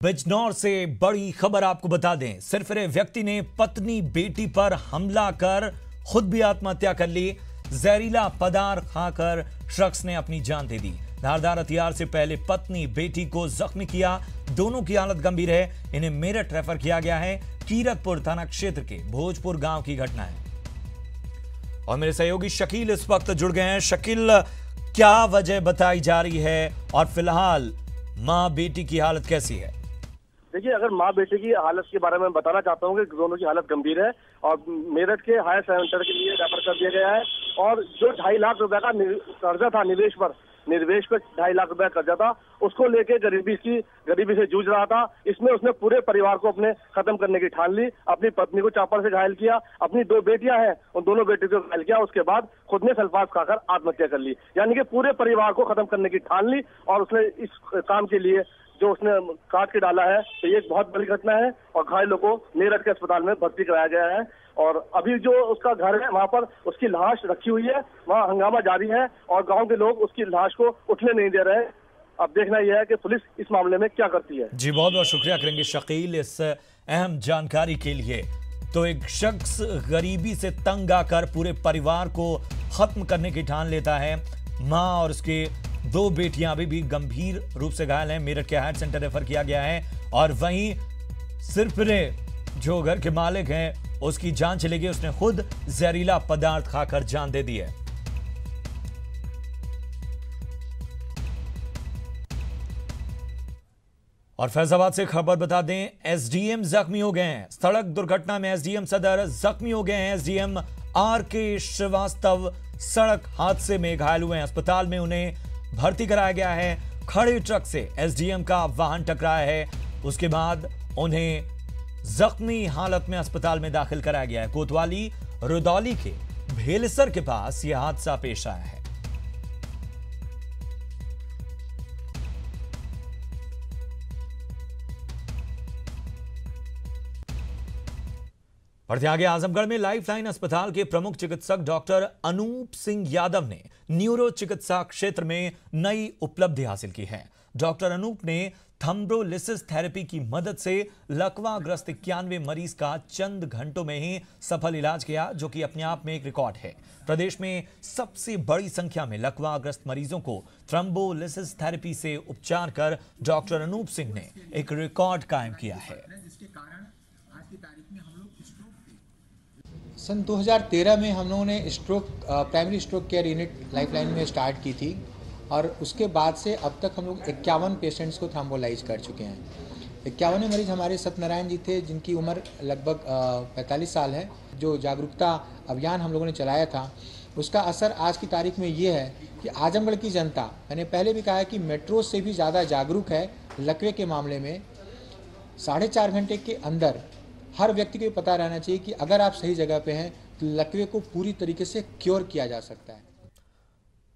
बिजनौर से बड़ी खबर आपको बता दें। सिरफिरे व्यक्ति ने पत्नी बेटी पर हमला कर खुद भी आत्महत्या कर ली। जहरीला पदार्थ खाकर शख्स ने अपनी जान दे दी। धारदार हथियार से पहले पत्नी बेटी को जख्मी किया। दोनों की हालत गंभीर है। इन्हें मेरठ रेफर किया गया है। कीरतपुर थाना क्षेत्र के भोजपुर गांव की घटना है। और मेरे सहयोगी शकील इस वक्त जुड़ गए हैं। शकील, क्या वजह बताई जा रही है और फिलहाल मां बेटी की हालत कैसी है? देखिए, अगर माँ बेटे की हालत के बारे में बताना चाहता हूँ कि दोनों की हालत गंभीर है और मेरठ के हायर सेंटर के लिए रेफर कर दिया गया है। और जो 2.5 लाख रुपए का कर्जा था निवेश पर 2.5 लाख रुपए कर्जा था, उसको लेके गरीबी से जूझ रहा था। इसमें उसने पूरे परिवार को अपने खत्म करने की ठान ली। अपनी पत्नी को चापड़ से घायल किया, अपनी 2 बेटियां हैं उन दोनों बेटियों को घायल किया। उसके बाद खुद ने सल्फास खाकर आत्महत्या कर ली। यानी कि पूरे परिवार को खत्म करने की ठान ली और उसने इस काम के लिए जो उसने काट के डाला है, तो ये एक बहुत बड़ी घटना है। और घायलों को मेरठ के अस्पताल में भर्ती कराया गया है। और अभी जो उसका घर है वहां पर उसकी लाश रखी हुई है, वहां हंगामा जारी है और गांव के लोग उसकी लाश को उठने नहीं दे रहे हैं। अब देखना यह है कि पुलिस इस मामले में क्या करती है। जी, बहुत बहुत शुक्रिया करेंगे शकील इस अहम जानकारी के लिए। तो एक शख्स गरीबी से तंग आकर पूरे परिवार को खत्म करने की ठान लेता है। मां और उसके 2 बेटियां अभी भी गंभीर रूप से घायल हैं। मेरठ के हायर सेंटर रेफर किया गया है। और वहीं सिरफिरे जो घर के मालिक हैं उसकी जान चली गई। उसने खुद जहरीला पदार्थ खाकर जान दे दी है। और फैजाबाद से खबर बता दें, एसडीएम जख्मी हो गए हैं। सड़क दुर्घटना में एसडीएम सदर जख्मी हो गए हैं। SDM R K. श्रीवास्तव सड़क हादसे में घायल हुए हैं। अस्पताल में उन्हें भर्ती कराया गया है। खड़े ट्रक से एसडीएम का वाहन टकराया है। उसके बाद उन्हें जख्मी हालत में अस्पताल में दाखिल कराया गया है। कोतवाली रुदौली के भेलसर के पास यह हादसा पेश आया है। बढ़ते आगे, आजमगढ़ में लाइफलाइन अस्पताल के प्रमुख चिकित्सक डॉक्टर अनूप सिंह यादव ने न्यूरो चिकित्सा क्षेत्र में नई उपलब्धि हासिल की है। डॉक्टर अनूप ने थ्रोम्बोलिसिस थेरेपी की मदद से लकवाग्रस्त 91 मरीज का चंद घंटों में ही सफल इलाज किया, जो कि अपने आप में एक रिकॉर्ड है। प्रदेश में सबसे बड़ी संख्या में लकवाग्रस्त मरीजों को थ्रोम्बोलिसिस थेरेपी से उपचार कर डॉक्टर अनूप सिंह ने एक रिकॉर्ड कायम किया है। सन 2013 में हम लोगों ने primary stroke care unit lifeline में स्टार्ट की थी और उसके बाद से अब तक हम लोग 51 पेशेंट्स को थ्रोम्बोलाइज कर चुके हैं। 51 मरीज हमारे सत्यनारायण जी थे, जिनकी उम्र लगभग 45 साल है। जो जागरूकता अभियान हम लोगों ने चलाया था, उसका असर आज की तारीख में ये है कि आजमगढ़ की जनता, मैंने पहले भी कहा है कि मेट्रो से भी ज़्यादा जागरूक है लकवे के मामले में। 4.5 घंटे के अंदर हर व्यक्ति को पता रहना चाहिए कि अगर आप सही जगह पे हैं तो लकवे को पूरी तरीके से क्योर किया जा सकता है।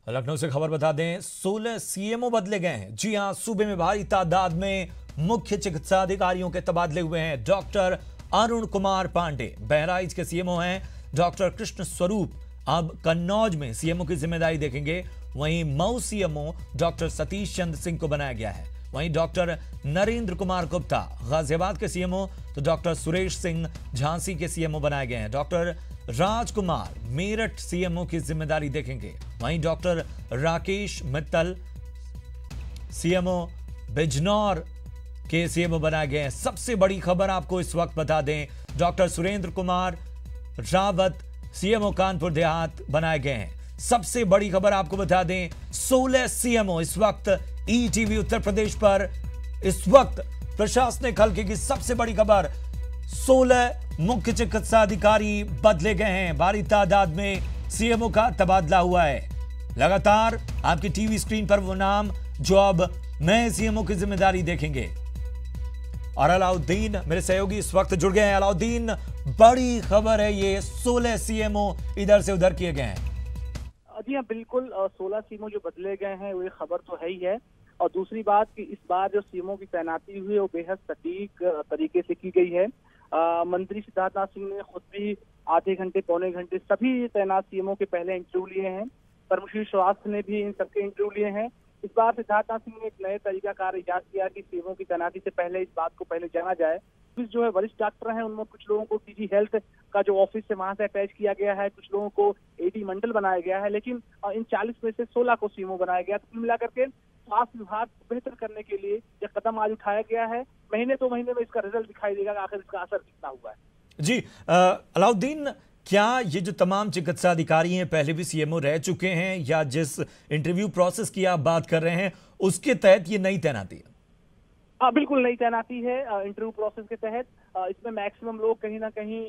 लखनऊ से खबर बता दें, 16 सीएमओ बदले गए हैं। जी हां, सूबे में भारी तादाद में मुख्य चिकित्सा अधिकारियों के तबादले हुए हैं। डॉक्टर अरुण कुमार पांडे बहराइच के सीएमओ हैं। डॉक्टर कृष्ण स्वरूप अब कन्नौज में सीएमओ की जिम्मेदारी देखेंगे। वहीं मऊ सीएमओ डॉक्टर सतीश चंद्र सिंह को बनाया गया है। वहीं डॉक्टर नरेंद्र कुमार गुप्ता गाजियाबाद के सीएमओ तो डॉक्टर सुरेश सिंह झांसी के सीएमओ बनाए गए हैं। डॉक्टर राजकुमार मेरठ सीएमओ की जिम्मेदारी देखेंगे। वहीं डॉक्टर राकेश मित्तल सीएमओ बिजनौर के सीएमओ बनाए गए हैं। सबसे बड़ी खबर आपको इस वक्त बता दें, डॉक्टर सुरेंद्र कुमार रावत सीएमओ कानपुर देहात बनाए गए हैं। सबसे बड़ी खबर आपको बता दें, 16 सीएमओ इस वक्त ईटीवी उत्तर प्रदेश पर। इस वक्त प्रशासनिक हल्के की सबसे बड़ी खबर, 16 मुख्य चिकित्सा अधिकारी बदले गए हैं। भारी तादाद में सीएमओ का तबादला हुआ है। लगातार आपकी टीवी स्क्रीन पर वो नाम जो अब नए सीएमओ की जिम्मेदारी देखेंगे। और अलाउद्दीन मेरे सहयोगी इस वक्त जुड़ गए हैं। अलाउद्दीन, बड़ी खबर है ये, 16 सीएमओ इधर से उधर किए गए हैं। जी हाँ, बिल्कुल 16 सीएमओ जो बदले गए हैं वो खबर तो है ही है। और दूसरी बात कि इस बार जो सीएमओ की तैनाती हुई है वो बेहद सटीक तरीके से की गई है। मंत्री सिद्धार्थनाथ सिंह ने खुद भी आधे घंटे पौने घंटे सभी तैनात सीएमओ के पहले इंटरव्यू लिए हैं। परमशीर श्रीवास्तव ने भी इन सबके इंटरव्यू लिए हैं। इस बार सिद्धार्थनाथ सिंह ने एक नए तरीकाकार इजाद किया कि सीएमओ की तैनाती से पहले इस बात को पहले जाना जाए। कुछ जो है वरिष्ठ डॉक्टर हैं, उनमें कुछ लोगों को डीजी हेल्थ का जो ऑफिस है वहां से अटैच किया गया है, कुछ लोगों को एडी मंडल बनाया गया है, लेकिन इन 40 में से 16 को सीएमओ बनाया गया। तो कुल मिलाकर के स्वास्थ्य विभाग को बेहतर करने के लिए यह कदम आज उठाया गया है। महीने 2 महीने में इसका रिजल्ट दिखाई देगा कि आखिर इसका असर कितना हुआ है। जी अलाउद्दीन, क्या ये जो तमाम चिकित्सा अधिकारी हैं पहले भी सीएमओ रह चुके हैं, या जिस इंटरव्यू प्रोसेस की आप बात कर रहे हैं उसके तहत ये नई तैनाती है? हाँ, बिल्कुल नई तैनाती है इंटरव्यू प्रोसेस के तहत। इसमें मैक्सिमम लोग कहीं ना कहीं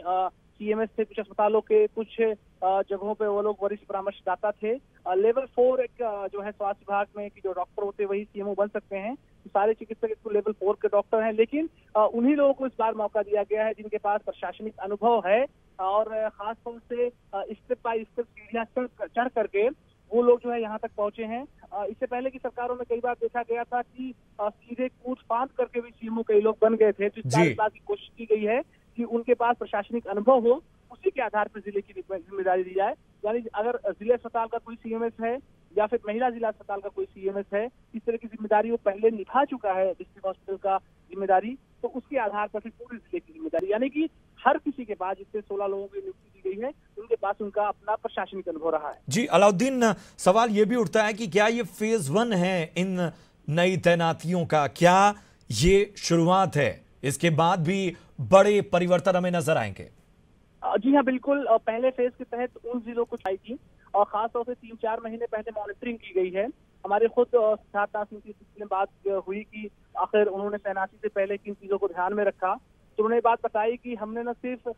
सीएमएस थे, कुछ अस्पतालों के कुछ जगहों पे वो लोग वरिष्ठ परामर्शदाता थे। लेवल 4 एक जो है स्वास्थ्य विभाग में कि जो डॉक्टर होते हैं वही सीएमओ बन सकते हैं। सारे चिकित्सक इसको लेवल 4 के डॉक्टर हैं, लेकिन उन्हीं लोगों को इस बार मौका दिया गया है जिनके पास प्रशासनिक अनुभव है और खासतौर से स्टेप बाय स्टेप सीढ़ियां चढ़ करके वो लोग जो है यहाँ तक पहुंचे हैं। इससे पहले की सरकारों में कई बार देखा गया था कि सीधे कूद फांद करके भी सीएमओ कई लोग बन गए थे। तो इस बात की कोशिश की गई है कि उनके पास प्रशासनिक अनुभव हो, उसी के आधार पर जिले की जिम्मेदारी दी जाए। यानी अगर जिला अस्पताल का कोई सीएमएस है या फिर महिला जिला अस्पताल का कोई सीएमएस है, इस तरह की जिम्मेदारी वो पहले निभा चुका है डिस्ट्रिक्ट हॉस्पिटल का जिम्मेदारी, तो उसके आधार पर फिर पूरे जिले की जिम्मेदारी, यानी कि हर किसी के पास, जिससे 16 लोगों की नियुक्ति दी गई है, उनके पास उनका अपना प्रशासनिक अनुभव रहा है। जी अलाउद्दीन, सवाल ये भी उठता है कि क्या ये फेज 1 है इन नई तैनातियों का? क्या ये शुरुआत है? इसके बाद भी बड़े परिवर्तन हमें नजर आएंगे? जी हाँ, बिल्कुल। पहले फेज के तहत उन जिलों को आई थी और खासतौर से 3-4 महीने पहले मॉनिटरिंग की गई है। हमारे खुद सिद्धार्थनाथ सिंह की बात हुई कि आखिर उन्होंने तैनाती से पहले किन चीजों को ध्यान में रखा, तो उन्होंने बात बताई कि हमने न सिर्फ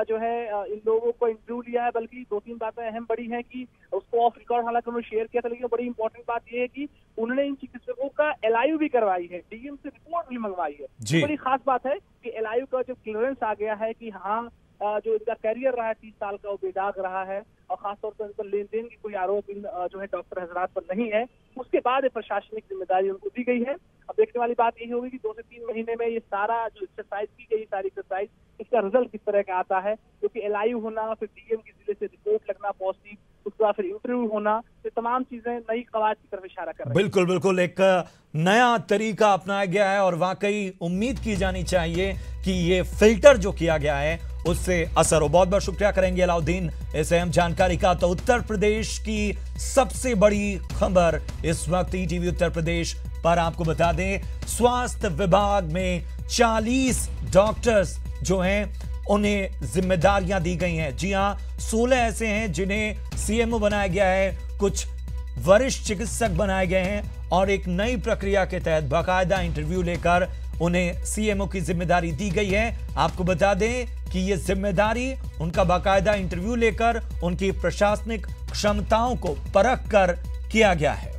जो है इन लोगों को इंटरव्यू लिया है, बल्कि 2-3 बातें अहम बड़ी हैं कि उसको ऑफ रिकॉर्ड हालांकि उन्होंने शेयर किया था, लेकिन बड़ी इंपॉर्टेंट बात यह है कि उन्होंने इन चिकित्सकों का एलआईयू भी करवाई है, डीएम से रिपोर्ट भी मंगवाई है। बड़ी खास बात है कि एलआईयू का जो क्लियरेंस आ गया है कि हाँ जो इनका करियर रहा है 30 साल का वो बेदाग रहा है और खासतौर पर इनका लेन देन की कोई आरोप इन जो है डॉक्टर हजरात पर नहीं है, उसके बाद प्रशासनिक जिम्मेदारी उनको दी गई है। अब देखने वाली बात यही होगी कि 2 से 3 महीने में ये सारा जो एक्सरसाइज की गई, सारी एक्सरसाइज, इसका रिजल्ट किस तरह का आता है, क्योंकि एलआईयू होना, फिर डीएम की जिले से रिपोर्ट लगना पॉजिटिव, उसके बाद फिर इंटरव्यू होना, ये तमाम चीजें नई कवायद की तरफ इशारा कर रही है। बिल्कुल बिल्कुल, एक नया तरीका अपनाया गया है और वाकई उम्मीद की जानी चाहिए कि ये फिल्टर जो किया गया है उससे असर हो। बहुत बहुत शुक्रिया करेंगे अलाउद्दीन इस अहम जानकारी का। तो उत्तर प्रदेश की सबसे बड़ी खबर इस वक्त ईटीवी उत्तर प्रदेश पर आपको बता दें, स्वास्थ्य विभाग में 40 डॉक्टर्स जो हैं उन्हें जिम्मेदारियां दी गई हैं। जी हां, 16 ऐसे हैं जिन्हें सीएमओ बनाया गया है, कुछ वरिष्ठ चिकित्सक बनाए गए हैं और एक नई प्रक्रिया के तहत बाकायदा इंटरव्यू लेकर उन्हें सीएमओ की जिम्मेदारी दी गई है। आपको बता दें कि यह जिम्मेदारी उनका बाकायदा इंटरव्यू लेकर उनकी प्रशासनिक क्षमताओं को परख कर किया गया है।